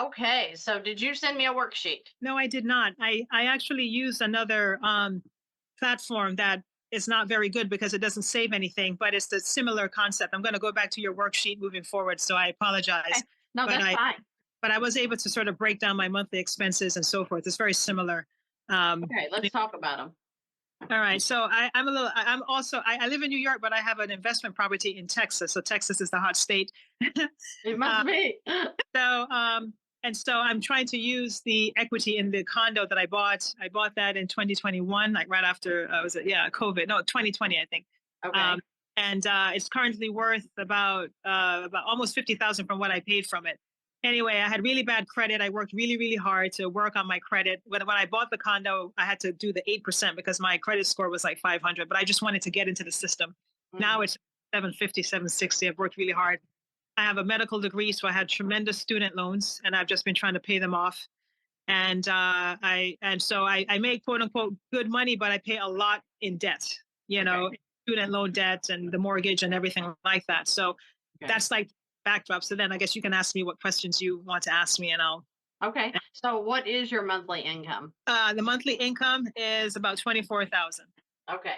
Okay, so did you send me a worksheet? No, I did not. I actually used another platform that is not very good because it doesn't save anything, but it's the similar concept. I'm going to go back to your worksheet moving forward, so I apologize. Okay. No, But that's I fine. but I was able to sort of break down my monthly expenses and so forth. It's very similar. Okay, I let's mean, talk about them. all right. So I'm a little. I'm also. I live in New York, but I have an investment property in Texas. So Texas is the hot state. It uh, must be. so and so I'm trying to use the equity in the condo that I bought. I bought that in 2021, like right after was it? Yeah, COVID. No, 2020, I think. Um, Okay. and it's currently worth about almost 50,000 from what I paid from it. Anyway, I had really bad credit. I worked really, really hard to work on my credit. When I bought the condo, I had to do the 8% because my credit score was like 500. But I just wanted to get into the system. Mm, Now it's 750, 760. I've worked really hard. I have a medical degree, so I had tremendous student loans, and I've just been trying to pay them off. And I make quote unquote good money, but I pay a lot in debt. You okay. know, student loan debt and the mortgage and everything like that. So Okay. that's like backdrop. So then I guess you can ask me what questions you want to ask me, and I'll. Okay. So what is your monthly income? The monthly income is about 24,000. Okay.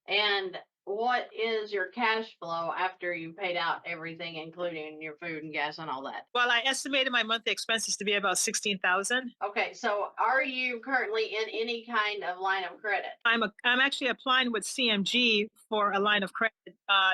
And what is your cash flow after you paid out everything, including your food and gas and all that? Well, I estimated my monthly expenses to be about 16,000. Okay. So are you currently in any kind of line of credit? I'm actually applying with CMG for a line of credit.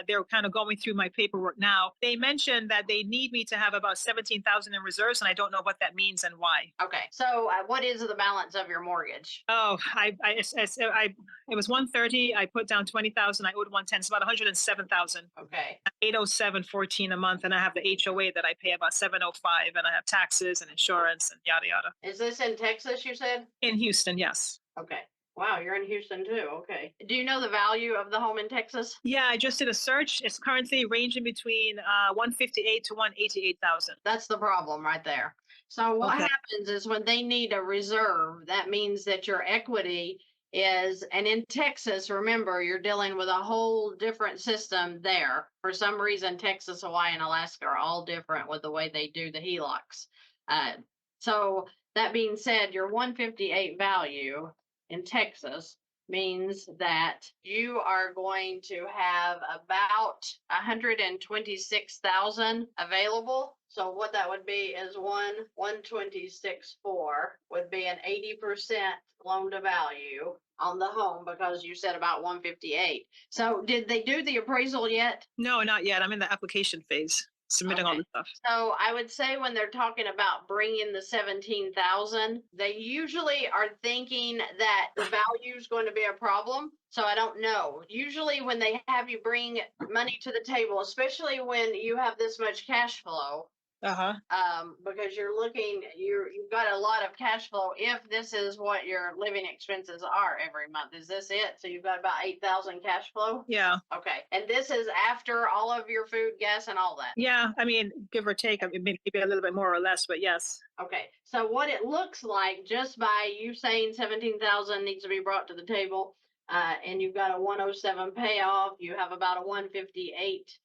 They're kind of going through my paperwork now. They mentioned that they need me to have about 17,000 in reserves, and I don't know what that means and why. Okay. So what is the balance of your mortgage? Oh, it was 130. I put down 20,000. I owed 110. It's about 107,000. Okay. 807.14 a month, and I have the HOA that I pay about 705, and I have taxes and insurance and yada yada. Is this in Texas, you said? In Houston, yes. Okay. Wow, you're in Houston too. Okay. Do you know the value of the home in Texas? Yeah, I just did a search. It's currently ranging between 158 to 188,000. That's the problem right there. So what Okay. happens is when they need a reserve, that means that your equity is, and in Texas, remember, you're dealing with a whole different system there. For some reason, Texas, Hawaii, and Alaska are all different with the way they do the HELOCs. Uh, so that being said, your 158 value in Texas means that you are going to have about 126,000 available. So what that would be is 126.4 would be an 80% loan to value on the home because you said about 158. So did they do the appraisal yet? No, not yet. I'm in the application phase, submitting all Okay. the stuff. So I would say when they're talking about bringing the 17,000, they usually are thinking that the value is going to be a problem. So I don't know. Usually when they have you bring money to the table, especially when you have this much cash flow, Uh huh. because you've got a lot of cash flow. If this is what your living expenses are every month, is this it? So you've got about 8,000 cash flow. Yeah. Okay, and this is after all of your food, gas, and all that. Yeah. I mean, give or take, I mean, maybe a little bit more or less, but yes. Okay, so what it looks like just by you saying 17,000 needs to be brought to the table, and you've got a 107 payoff, you have about a 158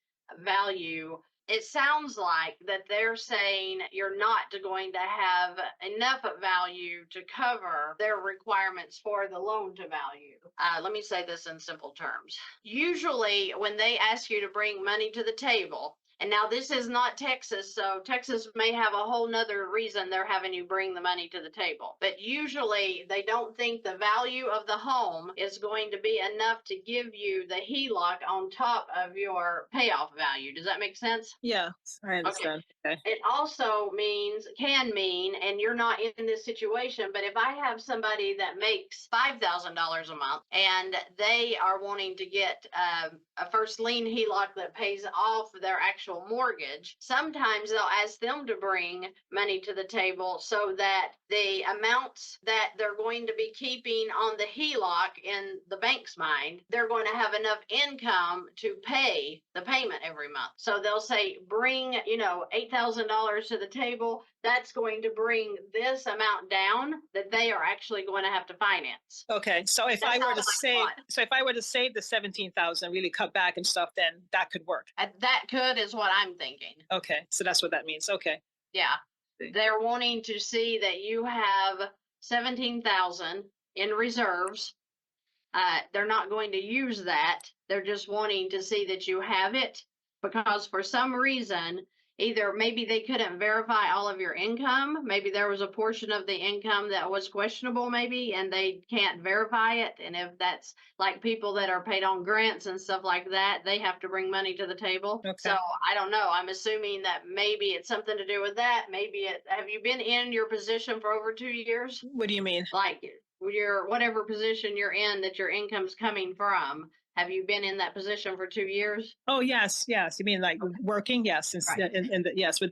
value. It sounds like that they're saying you're not going to have enough value to cover their requirements for the loan to value. Let me say this in simple terms. Usually, when they ask you to bring money to the table, and now this is not Texas, so Texas may have a whole nother reason they're having you bring the money to the table. But usually they don't think the value of the home is going to be enough to give you the HELOC on top of your payoff value. Does that make sense? Yeah, I Okay. understand. Okay. It also can mean, and you're not in this situation, but if I have somebody that makes $5,000 a month and they are wanting to get a first lien HELOC that pays off their actual mortgage, sometimes they'll ask them to bring money to the table so that the amounts that they're going to be keeping on the HELOC in the bank's mind, they're going to have enough income to pay the payment every month. So they'll say, bring, $8,000 to the table. That's going to bring this amount down that they are actually going to have to finance. Okay. So if I That's were how to I save, thought. so if I were to save the 17,000, really cut back and stuff, then that could work. That could is what I'm thinking. Okay. So that's what that means. Okay. Yeah. they're wanting to see that you have 17,000 in reserves. They're not going to use that. They're just wanting to see that you have it, because for some reason, either maybe they couldn't verify all of your income. Maybe there was a portion of the income that was questionable, maybe, and they can't verify it. And if that's like people that are paid on grants and stuff like that, they have to bring money to the table. Okay. So I don't know. I'm assuming that maybe it's something to do with that. Have you been in your position for over 2 years? What do you mean? Like your whatever position you're in that your income's coming from, have you been in that position for 2 years? Oh, yes, yes. You mean like working? Yes, Right. yes, with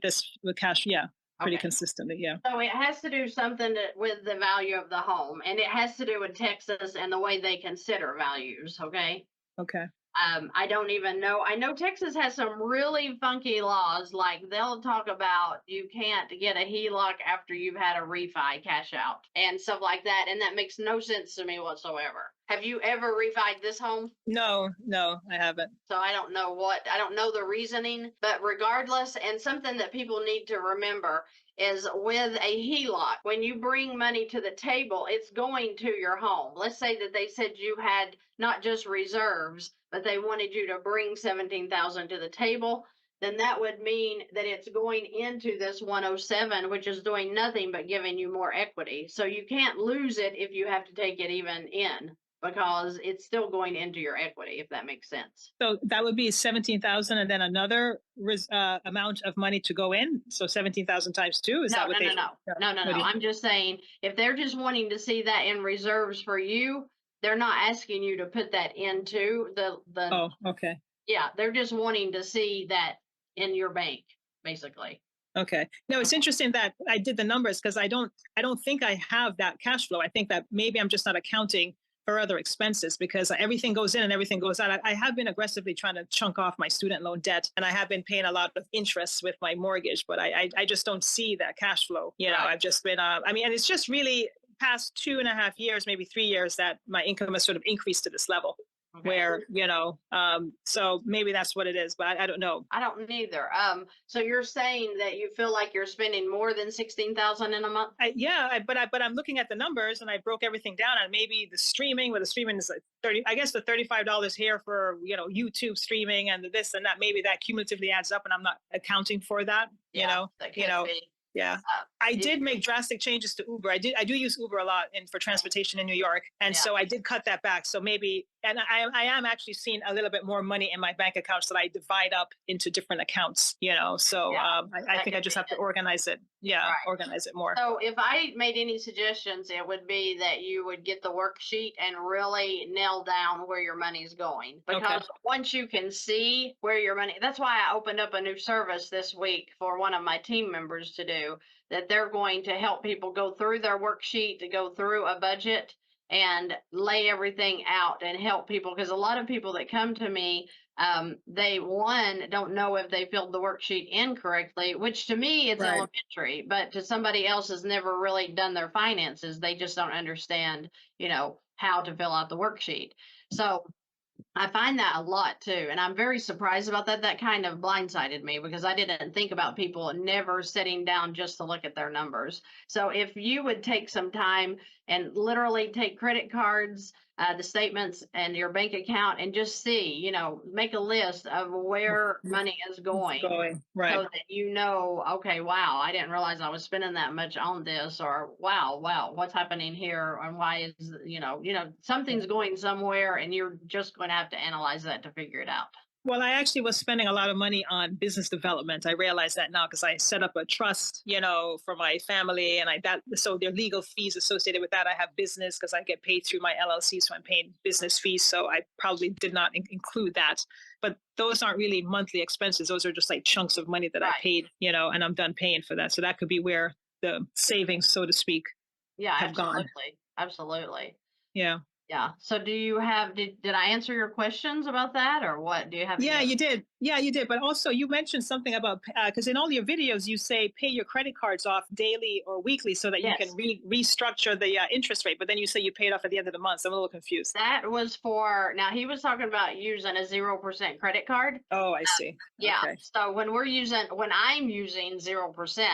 cash, yeah, pretty Okay. consistently, yeah. So it has to do something with the value of the home, and it has to do with Texas and the way they consider values. Okay. Okay. I don't even know. I know Texas has some really funky laws. Like they'll talk about you can't get a HELOC after you've had a refi cash out and stuff like that. And that makes no sense to me whatsoever. Have you ever refied this home? No, I haven't. So I don't know the reasoning, but regardless, and something that people need to remember is with a HELOC, when you bring money to the table, it's going to your home. Let's say that they said you had not just reserves, but they wanted you to bring 17,000 to the table. Then that would mean that it's going into this 107, which is doing nothing but giving you more equity. So you can't lose it if you have to take it even in, because it's still going into your equity, if that makes sense. So that would be 17,000 and then another amount of money to go in. So 17,000 times 2, is that what they? No. I'm just saying, if they're just wanting to see that in reserves for you, they're not asking you to put that into the. Oh, okay. Yeah, they're just wanting to see that in your bank, basically. Okay. No, it's interesting that I did the numbers because I don't think I have that cash flow. I think that maybe I'm just not accounting for other expenses because everything goes in and everything goes out. I have been aggressively trying to chunk off my student loan debt, and I have been paying a lot of interest with my mortgage, but I just don't see that cash flow. You know, Right. I've just been, and it's just really past 2.5 years, maybe 3 years that my income has sort of increased to this level. Okay. Where, so maybe that's what it is, but I don't know. I don't either. So you're saying that you feel like you're spending more than 16,000 in a month? But I'm looking at the numbers and I broke everything down, and maybe the streaming is like 30, I guess the $35 here for, YouTube streaming and this and that, maybe that cumulatively adds up and I'm not accounting for that, That could be. Yeah. I did make drastic changes to Uber. I do use Uber a lot for transportation in New York. And Yeah. so I did cut that back. So maybe, and I am actually seeing a little bit more money in my bank accounts that I divide up into different accounts, so Yeah, I think I could just be have to it. organize it. Yeah. Right. Organize it more. So if I made any suggestions, it would be that you would get the worksheet and really nail down where your money's going. Because once you can see where your money, that's why I opened up a new service this week for one of my team members to do, that they're going to help people go through their worksheet, to go through a budget and lay everything out and help people. Because a lot of people that come to me, they don't know if they filled the worksheet incorrectly, which to me it's Right. elementary, but to somebody else has never really done their finances, they just don't understand, how to fill out the worksheet. So I find that a lot too, and I'm very surprised about that. That kind of blindsided me because I didn't think about people never sitting down just to look at their numbers. So if you would take some time and literally take credit cards, the statements and your bank account and just see, make a list of where money is going. Right. So that okay, wow, I didn't realize I was spending that much on this, or wow, what's happening here, and why is, something's going somewhere, and you're just going to have to analyze that to figure it out. Well, I actually was spending a lot of money on business development. I realize that now because I set up a trust, for my family, and so there are legal fees associated with that. I have business because I get paid through my LLC, so I'm paying business fees. So I probably did not include that. But those aren't really monthly expenses. Those are just like chunks of money that I paid, and I'm done paying for that. So that could be where the savings, so to speak, Yeah, have gone. absolutely. Yeah. Yeah. So do you have, did I answer your questions about that or what? Do you have any Yeah, other? you did. Yeah, you did. But also, you mentioned something about because in all your videos, you say pay your credit cards off daily or weekly so that you can Yes. restructure the interest rate. But then you say you pay it off at the end of the month. So I'm a little confused. That was for, now he was talking about using a 0% credit card. Oh, I see. Yeah. Okay. So when I'm using 0%,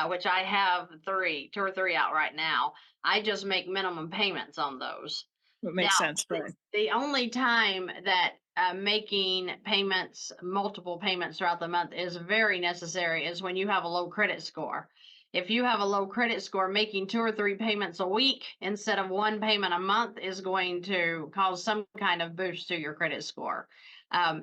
which I have two or three out right now, I just make minimum payments on those. It Now, makes sense. Right. the only time that making payments, multiple payments throughout the month is very necessary is when you have a low credit score. If you have a low credit score, making two or three payments a week instead of one payment a month is going to cause some kind of boost to your credit score.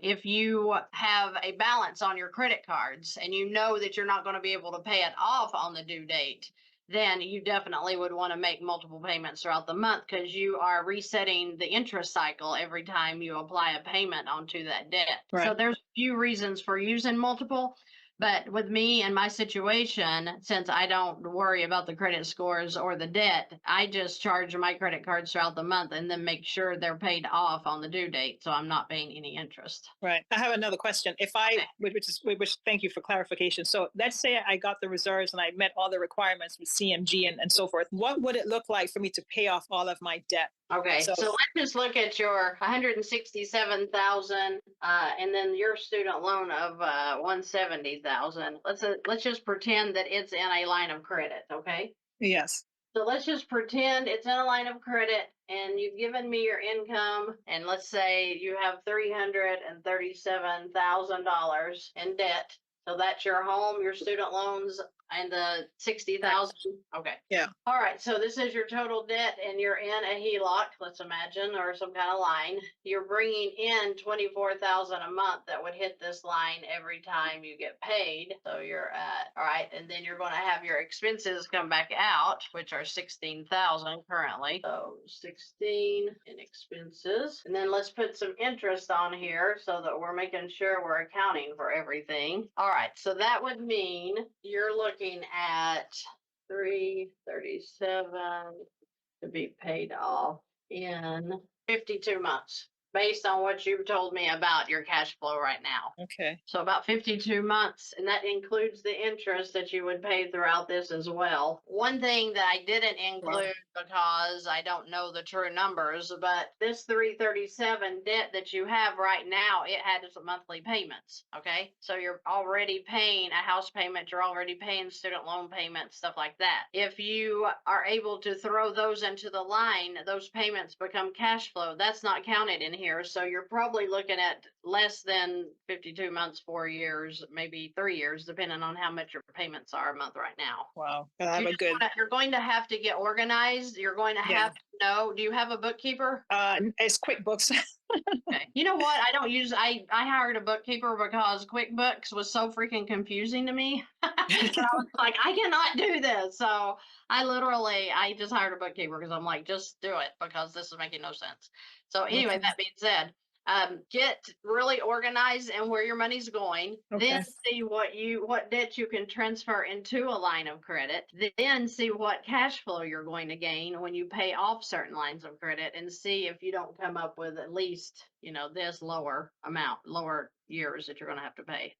If you have a balance on your credit cards and you know that you're not going to be able to pay it off on the due date, then you definitely would want to make multiple payments throughout the month because you are resetting the interest cycle every time you apply a payment onto that debt. So Right. there's a few reasons for using multiple. But with me and my situation, since I don't worry about the credit scores or the debt, I just charge my credit cards throughout the month and then make sure they're paid off on the due date. So I'm not paying any interest. Right. I have another question. If I, Okay. which thank you for clarification. So let's say I got the reserves and I met all the requirements with CMG and so forth. What would it look like for me to pay off all of my debt? Okay, So so let's just look at your 167,000, and then your student loan of 170,000. Let's just pretend that it's in a line of credit, okay? yes. So let's just pretend it's in a line of credit and you've given me your income, and let's say you have $337,000 in debt. So that's your home, your student loans, and the 60,000. Okay. Yeah. All right. So this is your total debt, and you're in a HELOC, let's imagine, or some kind of line. You're bringing in 24,000 a month that would hit this line every time you get paid. So you're at, all right, and then you're going to have your expenses come back out, which are 16,000 currently. So 16 in expenses, and then let's put some interest on here so that we're making sure we're accounting for everything. All right. So that would mean you're looking at 337 to be paid off in 52 months, based on what you've told me about your cash flow right now. Okay. So about 52 months, and that includes the interest that you would pay throughout this as well. One thing that I didn't include because I don't know the true numbers, but this 337 debt that you have right now, it had some monthly payments. Okay. So you're already paying a house payment, you're already paying student loan payments, stuff like that. If you are able to throw those into the line, those payments become cash flow. That's not counted in here. So you're probably looking at less than 52 months, 4 years, maybe 3 years, depending on how much your payments are a month right now. Wow. I have a good. You're going to have to get organized. You're going to Yeah. have to know, do you have a bookkeeper? It's QuickBooks. Okay. You know what? I don't use, I hired a bookkeeper because QuickBooks was so freaking confusing to me. And I was like, I cannot do this. So I just hired a bookkeeper because I'm like, just do it because this is making no sense. So anyway, Okay. that being said, get really organized and where your money's going, Okay. then see what debt you can transfer into a line of credit, then see what cash flow you're going to gain when you pay off certain lines of credit, and see if you don't come up with at least, this lower amount, lower years that you're going to have to pay.